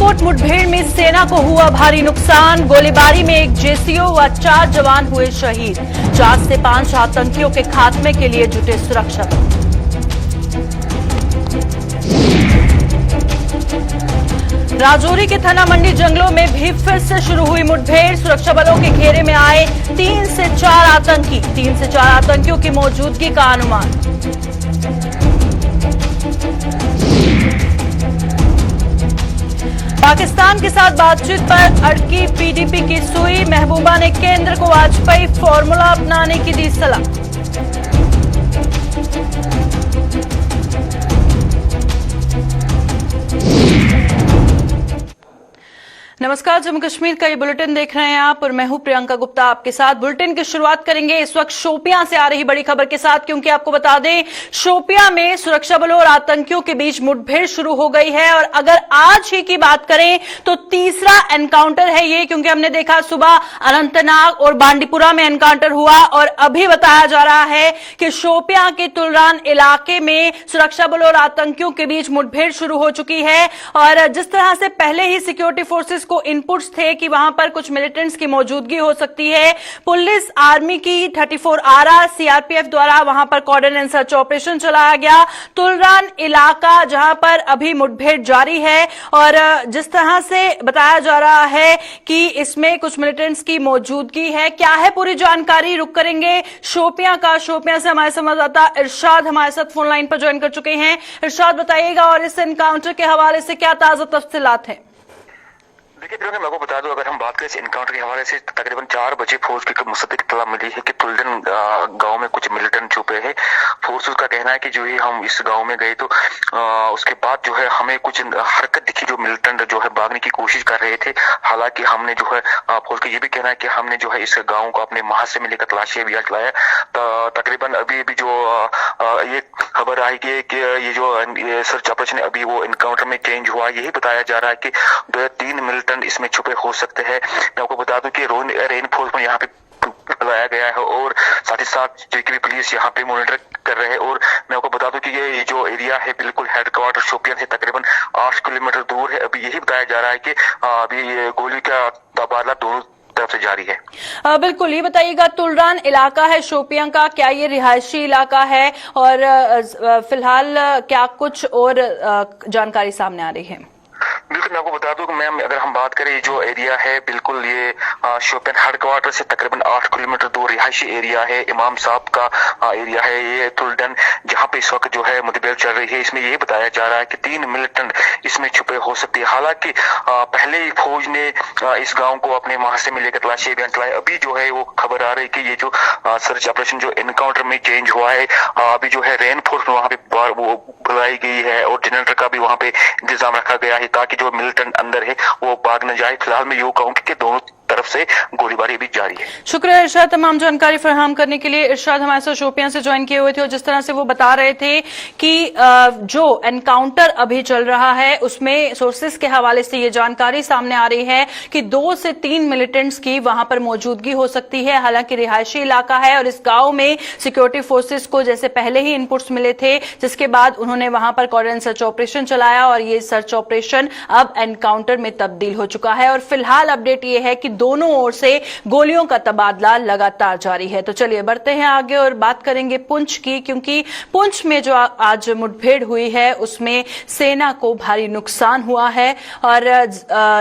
सुरनकोट मुठभेड़ में सेना को हुआ भारी नुकसान। गोलीबारी में एक जेसीओ व 4 जवान हुए शहीद। 4 से 5 आतंकियों के खात्मे के लिए जुटे सुरक्षा बल। राजौरी के थाना मंडी जंगलों में भी फिर से शुरू हुई मुठभेड़। सुरक्षा बलों के घेरे में आए 3 से 4 आतंकी। 3 से 4 आतंकियों की मौजूदगी का अनुमान। पाकिस्तान के साथ बातचीत पर अड़की पीडीपी की सुई। महबूबा ने केंद्र को वाजपेयी फॉर्मूला अपनाने की दी सलाह। नमस्कार, जम्मू कश्मीर का ये बुलेटिन देख रहे हैं आप और मैं हूं प्रियंका गुप्ता आपके साथ। बुलेटिन की शुरुआत करेंगे इस वक्त शोपियां से आ रही बड़ी खबर के साथ, क्योंकि आपको बता दें शोपियां में सुरक्षा बलों और आतंकियों के बीच मुठभेड़ शुरू हो गई है। और अगर आज ही की बात करें तो तीसरा एनकाउंटर है ये, क्योंकि हमने देखा सुबह अनंतनाग और बांडीपुरा में एनकाउंटर हुआ और अभी बताया जा रहा है कि शोपियां के तुलरान इलाके में सुरक्षा बलों और आतंकियों के बीच मुठभेड़ शुरू हो चुकी है। और जिस तरह से पहले ही सिक्योरिटी फोर्सेस को इनपुट्स थे कि वहां पर कुछ मिलिटेंट्स की मौजूदगी हो सकती है, पुलिस आर्मी की 34 आरा सीआरपीएफ द्वारा वहां पर कॉर्डन एंड सर्च ऑपरेशन चलाया गया। तुलरान इलाका जहां पर अभी मुठभेड़ जारी है और जिस तरह से बताया जा रहा है कि इसमें कुछ मिलिटेंट्स की मौजूदगी है। क्या है पूरी जानकारी, रुक करेंगे शोपियां का। शोपियां से हमारे संवाददाता इरशाद हमारे साथ फोन लाइन पर ज्वाइन कर चुके हैं। इरशाद, बताइएगा और इस एनकाउंटर के हवाले से क्या ताजा तफसीलात हैं? देखिए प्रियंका, मैं आपको बता दूं, अगर हम बात करें इस एनकाउंटर के हवाले से तकरीबन 4 बजे फौज की मुस्तकिल इत्तला मिली है कि तुल्दन गांव में कुछ मिलिटेंट छुपे हैं। फोर्स का कहना है कि जो ही हम इस गांव में गए तो उसके बाद जो है हमें कुछ हरकत दिखी, जो मिलिटेंट जो है भागने की कोशिश कर रहे थे। हालांकि हमने जो है फौज का ये भी कहना है कि हमने जो है इस गाँव को अपने मुहासे में लेकर तलाशी अभियान चलाया। तकरीबन अभी जो ये खबर आई कि ये जो सर्च ऑपरेशन अभी वो एनकाउंटर में चेंज हुआ, यही बताया जा रहा है कि 2-3 मिलिटेंट इसमें छुपे हो सकते हैं। मैं आपको बता दूं कि रेनफोर्समेंट यहाँ पे लगाया गया है और साथ ही साथ जेकेबी पुलिस यहाँ पे मॉनिटर कर रहे हैं। और मैं आपको बता दूं कि ये जो एरिया है बिल्कुल हेडक्वार्टर शोपियां से तकरीबन 8 किलोमीटर दूर है। अभी यही बताया जा रहा है कि अभी ये गोली का तबादला दोनों तरफ से जारी है। बिल्कुल, ये बताइएगा तुलरान इलाका है शोपियां का, क्या ये रिहायशी इलाका है और फिलहाल क्या कुछ और जानकारी सामने आ रही है? बिल्कुल, मैं आपको बता दूं कि मैम, अगर हम बात करें जो एरिया है बिल्कुल ये शोपियान हेडक्वार्टर से तकरीबन 8 किलोमीटर दूर रिहायशी एरिया है। इमाम साहब का एरिया है ये तुल्दन, जहां पे इस वक्त जो है मुठभेड़ चल रही है। इसमें ये बताया जा रहा है कि 3 मिलिटेंट इसमें छुपे हो सकते हैं। हालांकि पहले ही फौज ने इस गांव को अपने मुहासे में लेकर तलाशी अभियान चलाया। अभी जो है वो खबर आ रही है कि ये जो सर्च ऑपरेशन जो एनकाउंटर में चेंज हुआ है, अभी जो है रेनफोर्स वहां पे वो बुलाई गई है और जनरेटर का भी वहां पे इंतजाम रखा गया है ताकि जो मिलिटेंट अंदर है वो भाग न जाए। फिलहाल मैं यूं कहूंगी कि दोनों तरफ से गोलीबारी भी जारी है। शुक्रिया इरशाद तमाम जानकारी फराहम करने के लिए। इरशाद हमारे साथ शोपियां से ज्वाइन किए हुए थे और जिस तरह से वो बता रहे थे कि जो एनकाउंटर अभी चल रहा है उसमें सोर्सेस के हवाले से ये जानकारी सामने आ रही है कि 2 से 3 मिलिटेंट्स की वहां पर मौजूदगी हो सकती है। हालांकि रिहायशी इलाका है और इस गांव में सिक्योरिटी फोर्सेस को जैसे पहले ही इनपुट्स मिले थे, जिसके बाद उन्होंने वहां पर कॉर्डन सर्च ऑपरेशन चलाया और ये सर्च ऑपरेशन अब एनकाउंटर में तब्दील हो चुका है। और फिलहाल अपडेट ये है कि दोनों ओर से गोलियों का तबादला लगातार जारी है। तो चलिए बढ़ते हैं आगे और बात करेंगे पुंछ की, क्योंकि पुंछ में जो आज मुठभेड़ हुई है उसमें सेना को भारी नुकसान हुआ है। और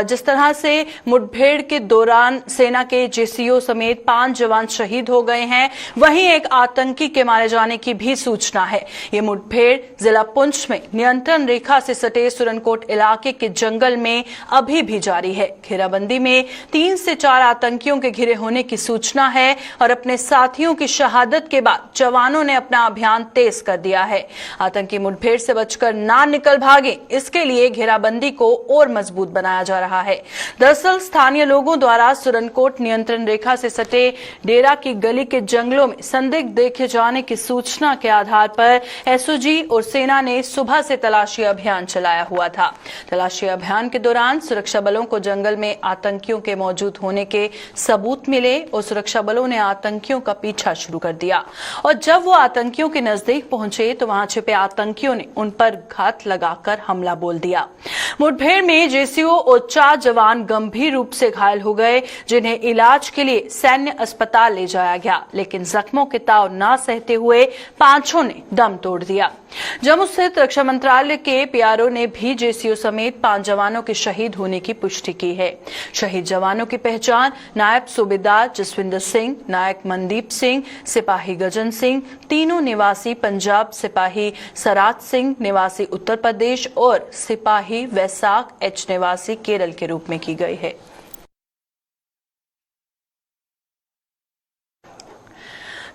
जिस तरह से मुठभेड़ के दौरान सेना के जेसीओ समेत 5 जवान शहीद हो गए हैं, वहीं एक आतंकी के मारे जाने की भी सूचना है। ये मुठभेड़ जिला पुंछ में नियंत्रण रेखा से सटे सुरनकोट इलाके के जंगल में अभी भी जारी है। घेराबंदी में 3 से 4 आतंकियों के घिरे होने की सूचना है और अपने साथियों की शहादत के बाद जवानों ने अपना अभियान तेज कर दिया है। आतंकी मुठभेड़ से बचकर ना निकल भागे, इसके लिए घेराबंदी को और मजबूत बनाया जा रहा है। दरअसल स्थानीय लोगों द्वारा सुरनकोट नियंत्रण रेखा से सटे डेरा की गली के जंगलों में संदिग्ध देखे जाने की सूचना के आधार पर एसओजी और सेना ने सुबह से तलाशी अभियान चलाया हुआ था। तलाशी अभियान के दौरान सुरक्षा बलों को जंगल में आतंकियों के मौजूद होने के सबूत मिले और सुरक्षा बलों ने आतंकियों का पीछा शुरू कर दिया। और जब वो आतंकियों के नजदीक पहुंचे तो वहां छिपे आतंकियों ने उन पर घात लगाकर हमला बोल दिया। मुठभेड़ में जेसीओ और 4 जवान गंभीर रूप से घायल हो गए, जिन्हें इलाज के लिए सैन्य अस्पताल ले जाया गया, लेकिन जख्मों के ताव न सहते हुए 5 ने दम तोड़ दिया। जम्मू स्थित रक्षा मंत्रालय के पीआरओ ने भी जेसीओ समेत 5 जवानों के शहीद होने की पुष्टि की है। शहीद जवानों की पहचान नायब सूबेदार जसविंदर सिंह, नायक मनदीप सिंह, सिपाही गजन सिंह, तीनों निवासी पंजाब, सिपाही सराज सिंह निवासी उत्तर प्रदेश और सिपाही वैसाख एच निवासी केरल के रूप में की गई है।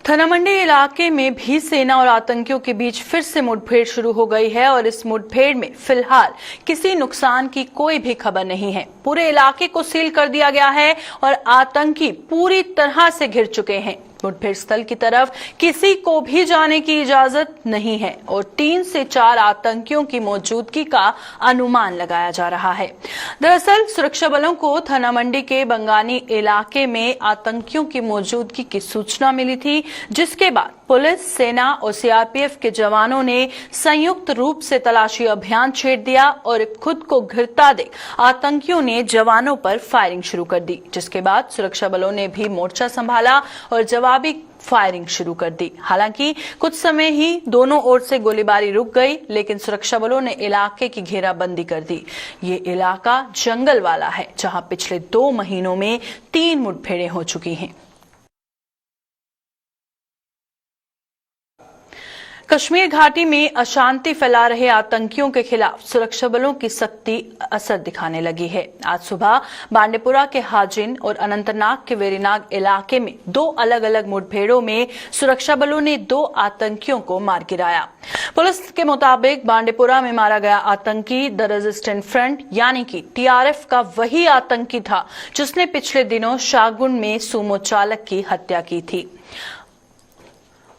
थनामंडी इलाके में भी सेना और आतंकियों के बीच फिर से मुठभेड़ शुरू हो गई है और इस मुठभेड़ में फिलहाल किसी नुकसान की कोई भी खबर नहीं है। पूरे इलाके को सील कर दिया गया है और आतंकी पूरी तरह से घिर चुके हैं। मुठभेड़ स्थल की तरफ किसी को भी जाने की इजाजत नहीं है और 3 से 4 आतंकियों की मौजूदगी का अनुमान लगाया जा रहा है। दरअसल सुरक्षा बलों को थनामंडी के बंगानी इलाके में आतंकियों की मौजूदगी की सूचना मिली थी, जिसके बाद पुलिस, सेना और सीआरपीएफ के जवानों ने संयुक्त रूप से तलाशी अभियान छेड़ दिया और खुद को घिरता देख आतंकियों ने जवानों पर फायरिंग शुरू कर दी, जिसके बाद सुरक्षा बलों ने भी मोर्चा संभाला और जवाबी फायरिंग शुरू कर दी। हालांकि कुछ समय ही दोनों ओर से गोलीबारी रुक गई, लेकिन सुरक्षा बलों ने इलाके की घेराबंदी कर दी। ये इलाका जंगल वाला है, जहां पिछले 2 महीनों में 3 मुठभेड़ें हो चुकी हैं। कश्मीर घाटी में अशांति फैला रहे आतंकियों के खिलाफ सुरक्षा बलों की सख्ती असर दिखाने लगी है। आज सुबह बांडीपुरा के हाजिन और अनंतनाग के वेरीनाग इलाके में 2 अलग अलग मुठभेड़ों में सुरक्षा बलों ने 2 आतंकियों को मार गिराया। पुलिस के मुताबिक बांडीपुरा में मारा गया आतंकी द रेजिस्टेंट फ्रंट यानी कि टीआरएफ का वही आतंकी था जिसने पिछले दिनों शाहगुंड में सूमो चालक की हत्या की थी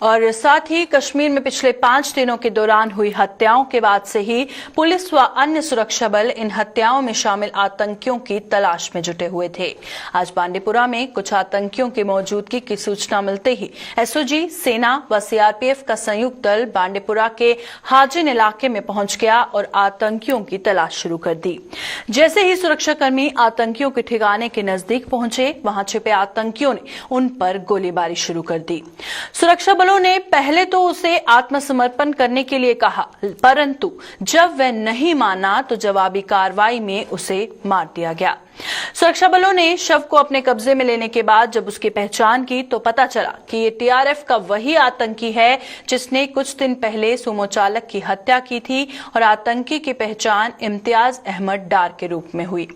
और साथ ही कश्मीर में पिछले 5 दिनों के दौरान हुई हत्याओं के बाद से ही पुलिस व अन्य सुरक्षा बल इन हत्याओं में शामिल आतंकियों की तलाश में जुटे हुए थे। आज बांडीपुरा में कुछ आतंकियों की मौजूदगी की सूचना मिलते ही एसओजी, सेना व सीआरपीएफ का संयुक्त दल बांडीपुरा के हाजिन इलाके में पहुंच गया और आतंकियों की तलाश शुरू कर दी। जैसे ही सुरक्षाकर्मी आतंकियों के ठिकाने के नजदीक पहुंचे, वहां छिपे आतंकियों ने उन पर गोलीबारी शुरू कर दी। सुरक्षा बलों ने पहले तो उसे आत्मसमर्पण करने के लिए कहा, परंतु जब वह नहीं माना तो जवाबी कार्रवाई में उसे मार दिया गया। सुरक्षा बलों ने शव को अपने कब्जे में लेने के बाद जब उसकी पहचान की तो पता चला कि ये टीआरएफ का वही आतंकी है जिसने कुछ दिन पहले सूमो चालक की हत्या की थी और आतंकी की पहचान इम्तियाज अहमद डार के रूप में हुई।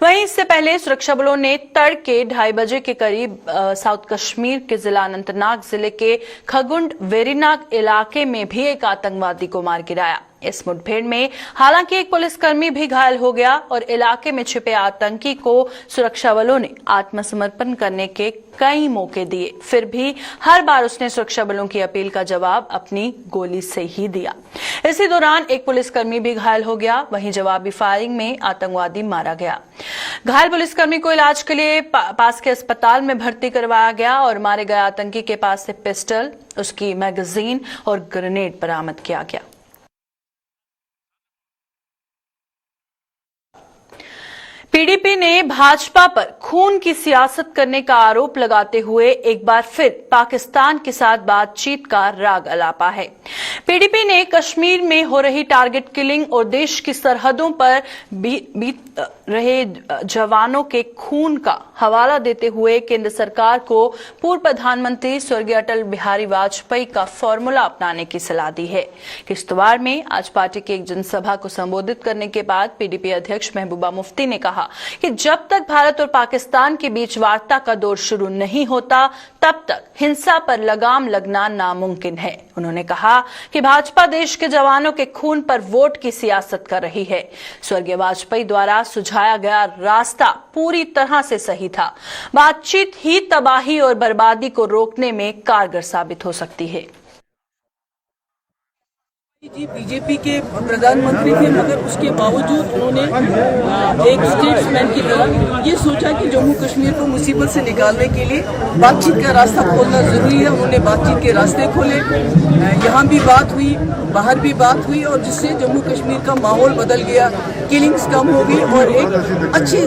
वहीं इससे पहले सुरक्षा बलों ने तड़के 2:30 बजे के करीब साउथ कश्मीर के जिला अनंतनाग जिले के खगुंड वेरीनाग इलाके में भी एक आतंकवादी को मार गिराया। इस मुठभेड़ में हालांकि एक पुलिसकर्मी भी घायल हो गया और इलाके में छिपे आतंकी को सुरक्षा बलों ने आत्मसमर्पण करने के कई मौके दिए, फिर भी हर बार उसने सुरक्षा बलों की अपील का जवाब अपनी गोली से ही दिया। इसी दौरान एक पुलिसकर्मी भी घायल हो गया। वहीं जवाबी फायरिंग में आतंकवादी मारा गया। घायल पुलिसकर्मी को इलाज के लिए पास के अस्पताल में भर्ती करवाया गया और मारे गए आतंकी के पास से पिस्टल, उसकी मैगजीन और ग्रेनेड बरामद किया गया। पीडीपी ने भाजपा पर खून की सियासत करने का आरोप लगाते हुए एक बार फिर पाकिस्तान के साथ बातचीत का राग अलापा है। पीडीपी ने कश्मीर में हो रही टारगेट किलिंग और देश की सरहदों पर बीत रहे जवानों के खून का हवाला देते हुए केंद्र सरकार को पूर्व प्रधानमंत्री स्वर्गीय अटल बिहारी वाजपेयी का फॉर्मूला अपनाने की सलाह दी है। किश्तवाड़ में आज पार्टी की एक जनसभा को संबोधित करने के बाद पीडीपी अध्यक्ष महबूबा मुफ्ती ने कहा कि जब तक भारत और पाकिस्तान के बीच वार्ता का दौर शुरू नहीं होता तब तक हिंसा पर लगाम लगना नामुमकिन है। उन्होंने कहा कि भाजपा देश के जवानों के खून पर वोट की सियासत कर रही है। स्वर्गीय वाजपेयी द्वारा सुझाया गया रास्ता पूरी तरह से सही था। बातचीत ही तबाही और बर्बादी को रोकने में कारगर साबित हो सकती है। जी बीजेपी के प्रधानमंत्री थे, मगर उसके बावजूद उन्होंने एक स्टेट्समैन की तरह ये सोचा कि जम्मू कश्मीर को मुसीबत से निकालने के लिए बातचीत का रास्ता खोलना जरूरी है। उन्होंने बातचीत के रास्ते खोले, यहाँ भी बात हुई, बाहर भी बात हुई, और जिससे जम्मू कश्मीर का माहौल बदल गया, किलिंग्स कम हो गई और एक अच्छी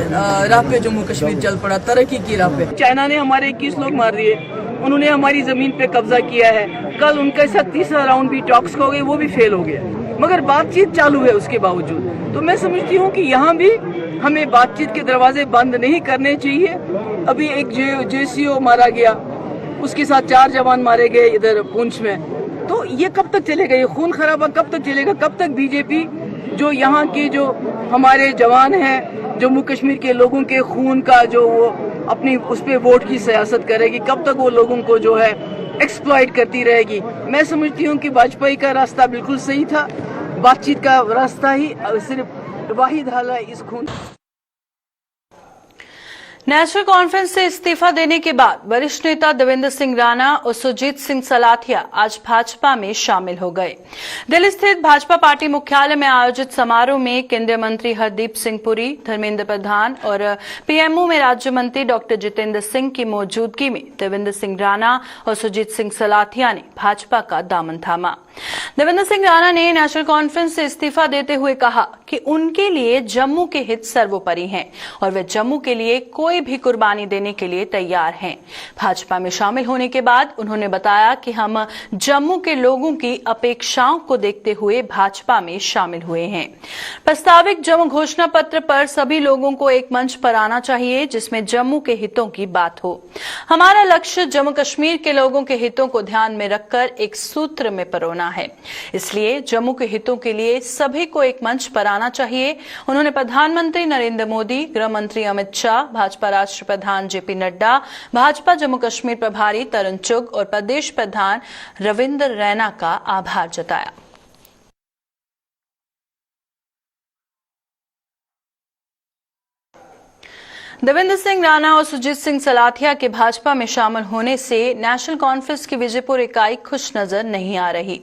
राह पे जम्मू कश्मीर चल पड़ा, तरक्की की राह पे। चाइना ने हमारे 21 लोग मार दिए, उन्होंने हमारी जमीन पे कब्जा किया है। कल उनके साथ तीसरा राउंड भी टॉक्स हो गए, वो भी फेल हो गया, मगर बातचीत चालू है उसके बावजूद। तो मैं समझती हूँ कि यहाँ भी हमें बातचीत के दरवाजे बंद नहीं करने चाहिए। अभी एक JCO मारा गया, उसके साथ 4 जवान मारे गए इधर पुंछ में। तो ये कब तक चलेगा? ये खून खराबा कब तक चलेगा? कब तक बीजेपी जो यहाँ के जो हमारे जवान हैं, जम्मू कश्मीर के लोगों के खून का जो वो अपनी उस पे वोट की सियासत करेगी? कब तक वो लोगों को जो है एक्सप्लॉइट करती रहेगी? मैं समझती हूँ कि वाजपेयी का रास्ता बिल्कुल सही था, बातचीत का रास्ता ही सिर्फ वाहिद हल है इस खून। नेशनल कॉन्फ्रेंस से इस्तीफा देने के बाद वरिष्ठ नेता देवेंद्र सिंह राणा और सुरजीत सिंह सलाथिया आज भाजपा में शामिल हो गए। दिल्ली स्थित भाजपा पार्टी मुख्यालय में आयोजित समारोह में केंद्रीय मंत्री हरदीप सिंह पुरी, धर्मेंद्र प्रधान और पीएमओ में राज्य मंत्री डॉक्टर जितेंद्र सिंह की मौजूदगी में देवेंद्र सिंह राणा और सुरजीत सिंह सलाथिया ने भाजपा का दामन थामा। देवेंद्र सिंह राणा ने नेशनल कॉन्फ्रेंस से इस्तीफा देते हुए कहा कि उनके लिए जम्मू के हित सर्वोपरि हैं और वे जम्मू के लिए कोई भी कुर्बानी देने के लिए तैयार हैं। भाजपा में शामिल होने के बाद उन्होंने बताया कि हम जम्मू के लोगों की अपेक्षाओं को देखते हुए भाजपा में शामिल हुए हैं। प्रस्तावित जम्मू घोषणा पत्र पर सभी लोगों को एक मंच पर आना चाहिए जिसमें जम्मू के हितों की बात हो। हमारा लक्ष्य जम्मू कश्मीर के लोगों के हितों को ध्यान में रखकर एक सूत्र में पिरोना है, इसलिए जम्मू के हितों के लिए सभी को एक मंच पर आना चाहिए। उन्होंने प्रधानमंत्री नरेंद्र मोदी, गृह मंत्री अमित शाह, भाजपा राष्ट्रीय प्रधान JP नड्डा, भाजपा जम्मू कश्मीर प्रभारी तरुण चुग और प्रदेश प्रधान रविंद्र रैना का आभार जताया। देवेंद्र सिंह राणा और सुरजीत सिंह सलाथिया के भाजपा में शामिल होने से नेशनल कॉन्फ्रेंस की विजयपुर इकाई खुश नजर नहीं आ रही।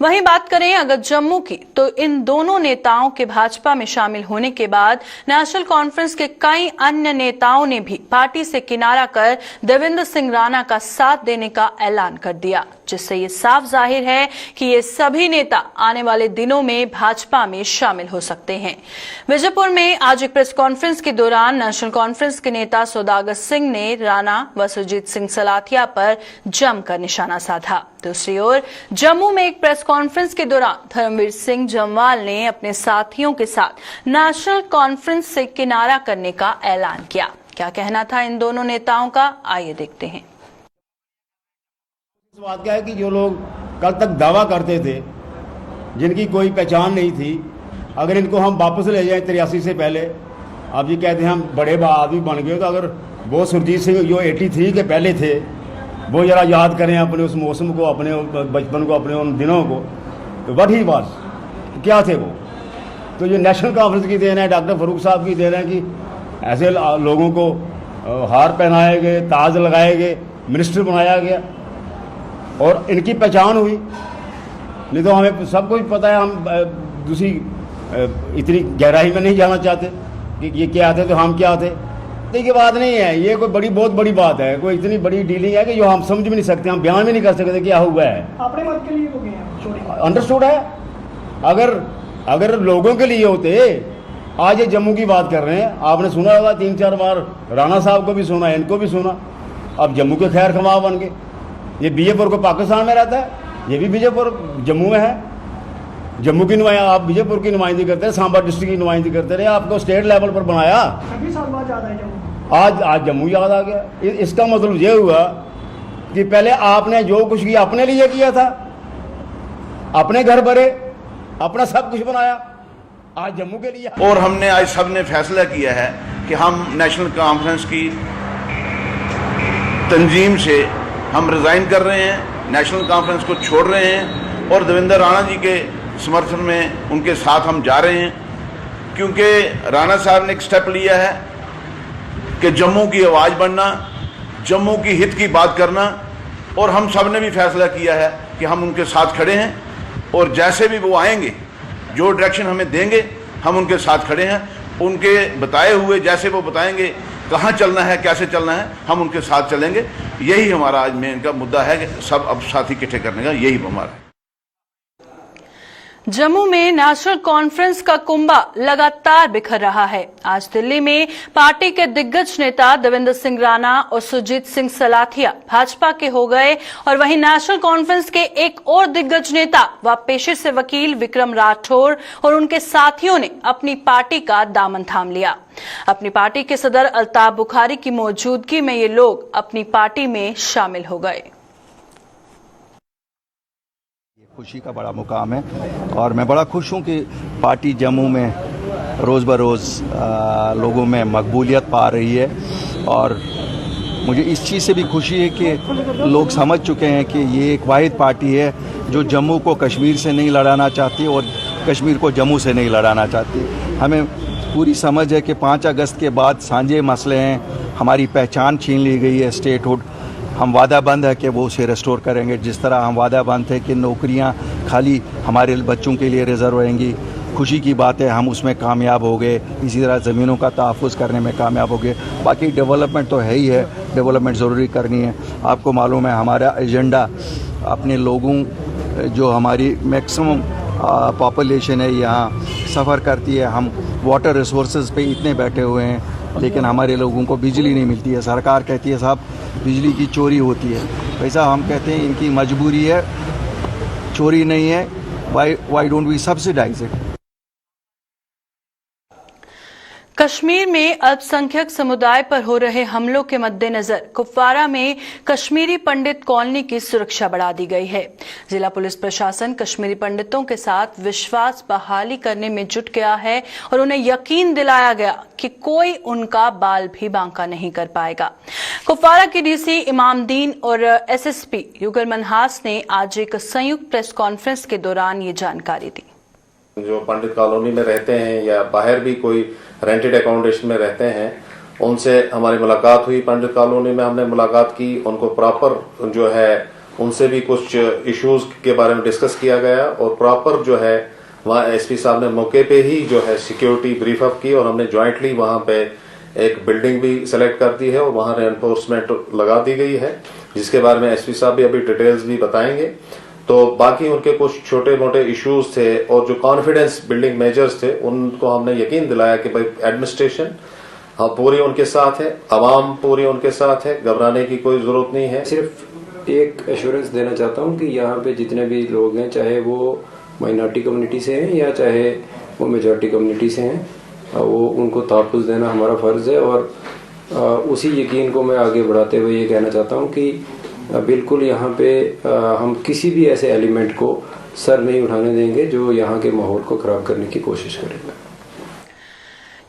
वहीं बात करें अगर जम्मू की, तो इन दोनों नेताओं के भाजपा में शामिल होने के बाद नेशनल कॉन्फ्रेंस के कई अन्य नेताओं ने भी पार्टी से किनारा कर देवेंद्र सिंह राणा का साथ देने का ऐलान कर दिया, जिससे ये साफ जाहिर है कि ये सभी नेता आने वाले दिनों में भाजपा में शामिल हो सकते हैं। विजयपुर में आज एक प्रेस कॉन्फ्रेंस के दौरान नेशनल कॉन्फ्रेंस के नेता सौदागर सिंह ने राणा व सुरजीत सिंह सलाथिया पर जमकर निशाना साधा। दूसरी ओर जम्मू में एक प्रेस कॉन्फ्रेंस के दौरान धर्मवीर सिंह जम्वाल ने अपने साथियों के साथ नेशनल कॉन्फ्रेंस से किनारा करने का ऐलान किया। क्या कहना था इन दोनों नेताओं का, आइए देखते हैं। बात क्या है कि जो लोग कल तक दावा करते थे, जिनकी कोई पहचान नहीं थी, अगर इनको हम वापस ले जाएं 83 से पहले, अब ये कहते हैं हम बड़े आदमी बन गए, तो अगर वो सुरजीत सिंह जो 83 के पहले थे वो जरा याद करें अपने उस मौसम को, अपने बचपन को, अपने उन दिनों को, तो व्हाट ही वाज, क्या थे वो। तो ये नेशनल कॉन्फ्रेंस की देन है, डॉक्टर फरूक साहब की देन है कि ऐसे लोगों को हार पहनाए गए, ताज लगाए गए, मिनिस्टर बनाया गया और इनकी पहचान हुई। नहीं तो हमें सब कुछ पता है, हम दूसरी इतनी गहराई में नहीं जाना चाहते कि ये क्या थे तो हम क्या थे। तो ये बात नहीं है, ये कोई बहुत बड़ी बात है, कोई इतनी बड़ी डीलिंग है कि जो हम समझ भी नहीं सकते, हम बयान भी नहीं कर सकते क्या हुआ है। अपने मत के लिए हो गया, अंडरस्टूड है। अगर लोगों के लिए होते, आज ये जम्मू की बात कर रहे हैं, आपने सुना होगा 3-4 बार, राणा साहब को भी सुना, इनको भी सुना, अब जम्मू के खैर खमा बन गए। ये बीजेपुर को पाकिस्तान में रहता है, ये भी बीजेपुर जम्मू में है। जम्मू की आप बीजेपुर की नुमाइंदगी करते हैं, सांबा डिस्ट्रिक्ट की नुमाइंदगी करते रहे, आपको स्टेट लेवल पर बनाया, 26 साल बाद याद आया जम्मू। आज जम्मू याद आ गया। इसका मतलब ये हुआ कि पहले आपने जो कुछ किया अपने लिए किया था, अपने घर भरे, अपना सब कुछ बनाया, आज जम्मू के लिए। और हमने आज सबने फैसला किया है कि हम नेशनल कॉन्फ्रेंस की तंजीम से हम रिजाइन कर रहे हैं, नेशनल कॉन्फ्रेंस को छोड़ रहे हैं और देवेंद्र राणा जी के समर्थन में उनके साथ हम जा रहे हैं, क्योंकि राणा साहब ने एक स्टेप लिया है कि जम्मू की आवाज़ बनना, जम्मू की हित की बात करना, और हम सब ने भी फैसला किया है कि हम उनके साथ खड़े हैं और जैसे भी वो आएंगे, जो डायरेक्शन हमें देंगे, हम उनके साथ खड़े हैं। उनके बताए हुए जैसे वो बताएंगे कहाँ चलना है, कैसे चलना है, हम उनके साथ चलेंगे। यही हमारा आज मेन का मुद्दा है कि सब अब साथी इकट्ठे करने का यही हमारा है। जम्मू में नेशनल कॉन्फ्रेंस का कुंभा लगातार बिखर रहा है। आज दिल्ली में पार्टी के दिग्गज नेता देवेंद्र सिंह राणा और सुरजीत सिंह सलाथिया भाजपा के हो गए और वहीं नेशनल कॉन्फ्रेंस के एक और दिग्गज नेता व पेशे से वकील विक्रम राठौर और उनके साथियों ने अपनी पार्टी का दामन थाम लिया। अपनी पार्टी के सदर अल्ताफ बुखारी की मौजूदगी में ये लोग अपनी पार्टी में शामिल हो गए। खुशी का बड़ा मुकाम है और मैं बड़ा खुश हूं कि पार्टी जम्मू में रोज़ बरोज़ लोगों में मकबूलियत पा रही है। और मुझे इस चीज़ से भी खुशी है कि लोग समझ चुके हैं कि ये एक वाहिद पार्टी है जो जम्मू को कश्मीर से नहीं लड़ाना चाहती और कश्मीर को जम्मू से नहीं लड़ाना चाहती। हमें पूरी समझ है कि 5 अगस्त के बाद सांझे मसले हैं, हमारी पहचान छीन ली गई है स्टेटहुड। हम वादाबंद है कि वो उसे रेस्टोर करेंगे, जिस तरह हम वादाबंद थे कि नौकरियां खाली हमारे बच्चों के लिए रिजर्व रहेंगी। खुशी की बात है हम उसमें कामयाब हो गए। इसी तरह ज़मीनों का तहफ़्फ़ुज़ करने में कामयाब हो गए। बाकी डेवलपमेंट तो है ही है, डेवलपमेंट ज़रूरी करनी है। आपको मालूम है हमारा एजेंडा अपने लोगों, जो हमारी मैक्सिमम पॉपुलेशन है यहाँ सफ़र करती है, हम वाटर रिसोर्सेज पे इतने बैठे हुए हैं लेकिन हमारे लोगों को बिजली नहीं मिलती है। सरकार कहती है साहब बिजली की चोरी होती है, वैसा हम कहते हैं इनकी मजबूरी है, चोरी नहीं है। Why don't we subsidise it. Kashmir में अल्पसंख्यक समुदाय पर हो रहे हमलों के मद्देनजर कुपवारा में कश्मीरी पंडित कॉलोनी की सुरक्षा बढ़ा दी गई है। जिला पुलिस प्रशासन कश्मीरी पंडितों के साथ विश्वास बहाली करने में जुट गया है और उन्हें यकीन दिलाया गया कि कोई उनका बाल भी बांका नहीं कर पाएगा। कुपवारा के डीसी इमामदीन और एसएसपी युगल मनहास ने आज एक संयुक्त प्रेस कॉन्फ्रेंस के दौरान ये जानकारी दी। जो पंडित कॉलोनी में रहते हैं या बाहर भी कोई रेंटेड अकोमोडेशन में रहते हैं, उनसे हमारी मुलाकात हुई। पंडित कॉलोनी में हमने मुलाकात की, उनको प्रॉपर जो है उनसे भी कुछ इश्यूज के बारे में डिस्कस किया गया और प्रॉपर जो है वहाँ एसपी साहब ने मौके पे ही जो है सिक्योरिटी ब्रीफ अप की और हमने ज्वाइंटली वहाँ पे एक बिल्डिंग भी सेलेक्ट कर दी है और वहाँ रेनफोर्समेंट लगा दी गई है, जिसके बारे में एसपी साहब भी अभी डिटेल्स भी बताएंगे। तो बाकी उनके कुछ छोटे मोटे इश्यूज थे और जो कॉन्फिडेंस बिल्डिंग मेजर्स थे उनको हमने यकीन दिलाया कि भाई एडमिनिस्ट्रेशन पूरी उनके साथ है, अवाम पूरी उनके साथ है, घबराने की कोई जरूरत नहीं है। सिर्फ एक एश्योरेंस देना चाहता हूं कि यहाँ पे जितने भी लोग हैं, चाहे वो माइनॉरिटी कम्युनिटी से हैं या चाहे वो मेजॉरिटी कम्युनिटी से हैं, वो उनको तहफ़्फ़ुज़ देना हमारा फ़र्ज़ है। और उसी यकीन को मैं आगे बढ़ाते हुए ये कहना चाहता हूँ कि बिल्कुल यहाँ पे हम किसी भी ऐसे एलिमेंट को सर नहीं उठाने देंगे जो यहाँ के माहौल को खराब करने की कोशिश करेगा।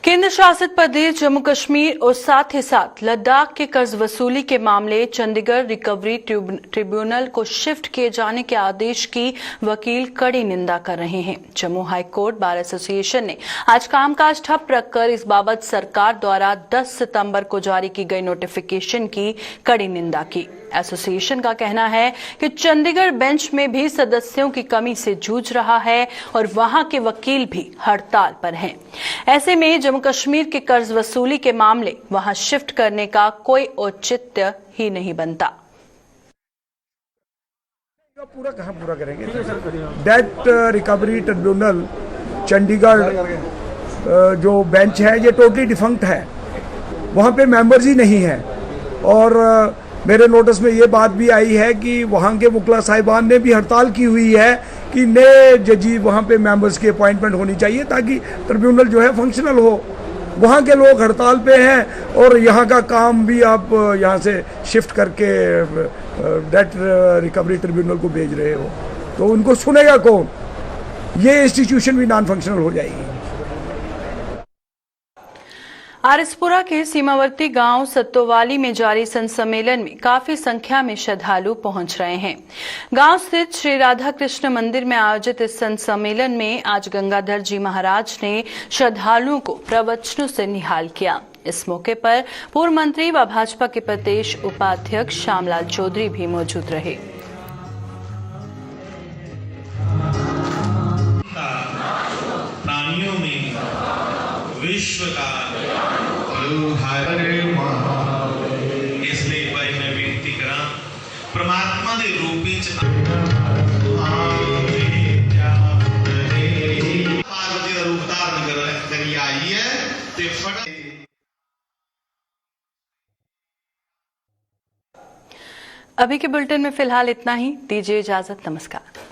केंद्र शासित प्रदेश जम्मू कश्मीर और साथ ही साथ लद्दाख के कर्ज वसूली के मामले चंडीगढ़ रिकवरी ट्रिब्यूनल को शिफ्ट किए जाने के आदेश की वकील कड़ी निंदा कर रहे हैं। Jammu high court bar association ने आज कामकाज ठप रखकर इस बाबत सरकार द्वारा 10 सितंबर को जारी की गई नोटिफिकेशन की कड़ी निंदा की। एसोसिएशन का कहना है कि चंडीगढ़ बेंच में भी सदस्यों की कमी से जूझ रहा है और वहां के वकील भी हड़ताल पर हैं। ऐसे में जम्मू कश्मीर के कर्ज वसूली के मामले वहां शिफ्ट करने का कोई औचित्य ही नहीं बनता। पूरा कहाँ पूरा करेंगे? डेट रिकवरी ट्रिब्यूनल चंडीगढ़ जो बेंच है ये टोटली डिफंक्ट है, वहाँ पे मेंबर्स ही नहीं है। और मेरे नोटिस में ये बात भी आई है कि वहाँ के मुखला साहिबान ने भी हड़ताल की हुई है कि नए जजी वहाँ पे मेंबर्स की अपॉइंटमेंट होनी चाहिए ताकि ट्रिब्यूनल जो है फंक्शनल हो। वहाँ के लोग हड़ताल पे हैं और यहाँ का काम भी आप यहाँ से शिफ्ट करके डेट रिकवरी ट्रिब्यूनल को भेज रहे हो, तो उनको सुनेगा कौन? ये इंस्टीट्यूशन भी नॉन फंक्शनल हो जाएगी। आरएसपुरा के सीमावर्ती गांव सत्तोवाली में जारी संत सम्मेलन में काफी संख्या में श्रद्धालु पहुंच रहे हैं। गांव स्थित श्री राधा कृष्ण मंदिर में आयोजित इस संत सम्मेलन में आज गंगाधर जी महाराज ने श्रद्धालुओं को प्रवचनों से निहाल किया। इस मौके पर पूर्व मंत्री व भाजपा के प्रदेश उपाध्यक्ष श्यामलाल चौधरी भी मौजूद रहे। विश्व का इसलिए भाई मैं बेनती करा परमात्मा के रूप पार्वती का रूप धारण करी आई है ते अभी के बुलेटिन में फिलहाल इतना ही। दीजिए इजाजत। नमस्कार।